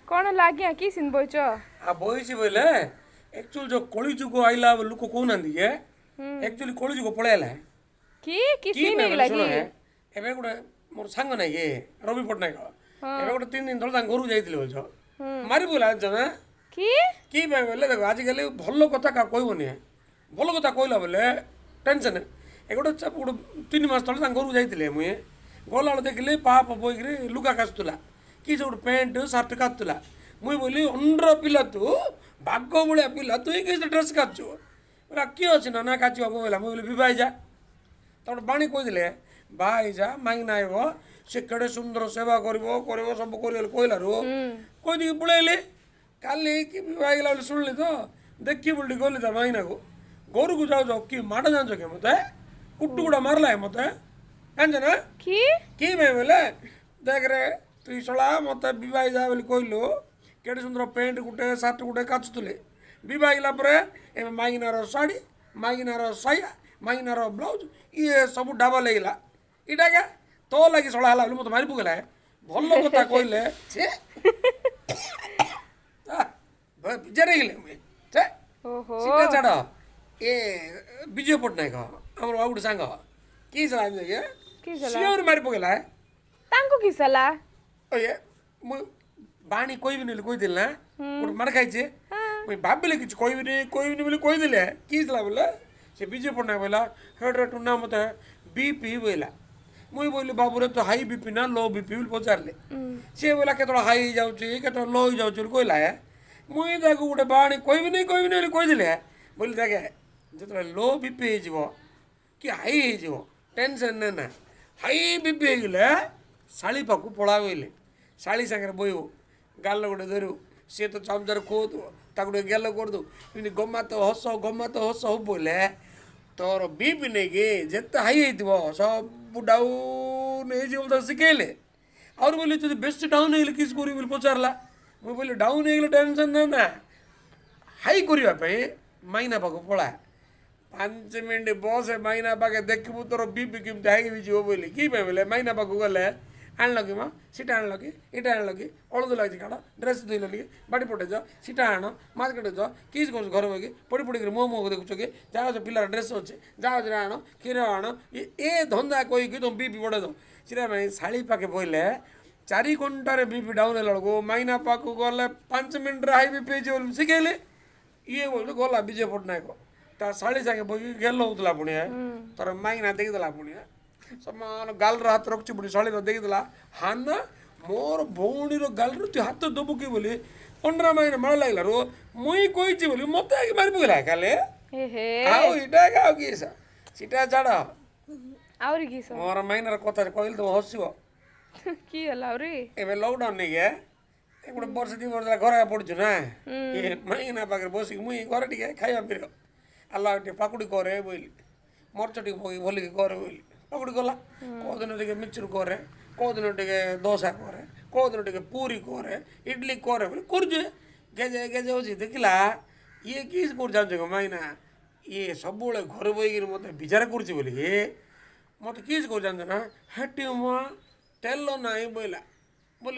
कौन लागिया कि सिन बोइच आ बहिची बोले एक्चुअली जो कली जुग आइला लोक कहूनांदी के एक्चुअली कली जुग पळेला कि की सिन पे बोले लागी सुनो है एबे गुडे मोर सांग नै के रवि पटनायक एबे गुडे 3 दिन तळ घर जाइतिले बोलछो मारी बोला जना की पे बोले देखो आज कल भलो कथा का कहबोनी भलो कथा कहला बोले टेंशन ए गुडे 3 मास तळ घर जाइतिले मुई गोला देखिले पाप बोइकरी लुगा कास्तुला कि सब पैंट सर्ट कातुला मुई बोली अंडर पिला तू भाग्य भलिया पिला तू कि ड्रेस काचु बोला किए अच्छे ना काचुआ बोला मुई बोली विवाह जा तब बाणी कहले बाई जा माइना आइब से केड़े सुंदर सेवा कर सब कर कहलु कहीदि पलैली काली कि विवाह गला शुणिली तो देखी बोल गली तो माइना को घर को जाऊ जाओ कि माड़ जान के मत कुट्टू गुड़ा मारला है मत जान ना कि भाई बोले देख रे तु शला मत बहुत जा बोली कहलु केड़े सुंदर पैंट गुटे सार्ट गुटे काचुले बहुत गला एवं माइनार शाढ़ी माइनार साया माइनार ब्लाउज ये सब डाबा लगला इटा क्या तो लगी शला है मत मारी पकला भल कथा कहले बिजार गले सीटा छाड़ ए विजय पट्टनायक आम आ गए सांग कि सियोर मारी पकला तांको किसला ओए मु बाणी कोई भी नहीं कोई दिल ना गोटे मार खाई मुई भाविले कि कोई नहीं बोले कहीदे कि बोले से विजय पट्टनायक बोला हेड टूना मत बीपी बोला मुई बोली बाबू रे तो हाई बीपी ना लो बीपी बोल पचारे सी बोला के हाई जाऊँगी के लो हो जाऊँ कहला मुई ताको गोटे बाणी कोई नहीं कहीदे बोली देखे जो लो बीपी हो कि हाई हो टेंशन ना हाई बीपी होगले शाड़ी पाक पड़ा बोले शाड़ी सागर बोइबू गाल गोटे धरू सी तो चामचार खोदु ताको गेल करदु गमा तो हस हो बोले तोर बीपी नहीं कि जिते हाई हो सब डाउन हो शिखेले और बोले जो बेस्ट डाउन हो किस कर पचारा मुझे बोले डाउन हो टेंशन ना हाई करने माइना पाक पड़ा 5 मिनट बस माइना पाके देखू तोर बीपी केमती हाई हो बोले कि बोले माइना पाक गले आण कि माँ सीटा आण कि इटा आण कि हलद लगे काढ़ ड्रेस धोल कि बाटी पटे जाओ सीटा आण मार्केट जाओ किस कर घर बगे पड़ी पड़ी मो देखुच कि जहाँ पिलार ड्रेस अच्छे जहाँ आण क्षीर आण ये धंदा कहीकि तुम बीपी बढ़े दो सीटा शाड़ी पाके बोले 4 घंटे बीपी डाउन है माइना पाक गले 5 मिनट हाई बीपी शिखेले ये बोल गला विजय पट्टनायक ता शाड़ी सागे बोगी गेल होता पुणी तर माइना देखीदेला पुणी समान गाल हाथ रखी पुणी शाड़ी देखीदेला हाना मोर भौणी गाल तु हाथ दबु कि बोली 15 माइना माड़ लगला रो मुई कही बोली मत आगे मारी पकड़ा काले आओ इटा गाओ कि सीटा छाड़ आउरी किस मोर माइनार कथा कहले तो हसब कि हला आउरी एबे लॉकडाउन नहीं के गोटे वर्ष 2 वर्ष घर पड़छु ना ये माइना पाखे बस मुई घर टे खाଇବା पीर अल्लाह टे पाकुड़ी करे बोली मरच टे पकई भलिक करे बोली पकुड़ी गला कौ दिन टे मिक्सचर करे कौ दिन टे दोसा करे कौ दिन टे पूरी करे इडली करे बोले करजे गेजे गेजे हो देखला ये किस कर जान माइना ये सब घर बोईक मत विचार कर मत किस कर जान ना हेटी माँ तेल ना बोला बोल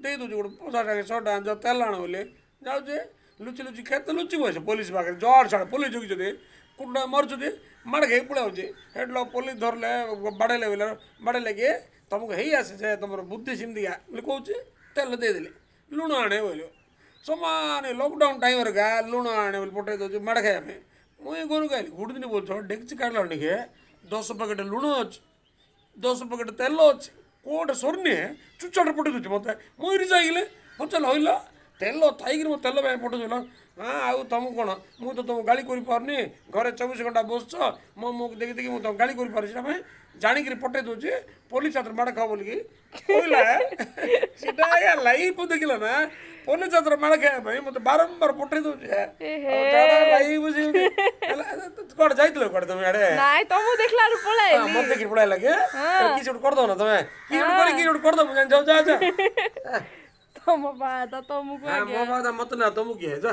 दे दूँ गोटे 50 100 टका तेल आण बोले जाऊे लुचि लुचि खेत लुचि बस पुलिस पाखे जड़ साढ़े पुलिस जगुचे कुंडा मरुचे माड़ खाई पड़ाऊे हेट पुलिस धरले बाड़े बोले बाड़े कि तुमको ही आसे तुम बुद्धि सिमतिया बोले कहे तेल देदेले लुण आने बोलो सामान लॉकडाउन टाइम गा लुण आने बोले पटे दे माड़ खाया मुई घर खाइली गोटे दिन बोल डेक्ची काढ़ला के 10 पैकेट लुण अच्छे 10 पैकेट तेल अच्छे कोटे सरनी चुचाट पटे दूचे मत मुझे जाइले हाँ चल हईल तेल थी मो तेल पठे हाँ आउ तुम कौन मुझे तो तुम गाड़ी करनी घरे 24 घंटा बस मो मुख देखी देखी मुझे गाड़ी कर जाणिक पटे दूचे पुलिस हाथ माड़ खाओ बोलिकी कहला लाइफ देखला ना पुलिस हाथ माड़ खाया मत बारंबार पटे दूचे कौन जाइल कौन तुम आड़े मत देखी पढ़ाई लगे किसी करदो ना तुम्हें करदो जाओ जा जा तुम बात तुमको मो बात मत ना तुम किए जा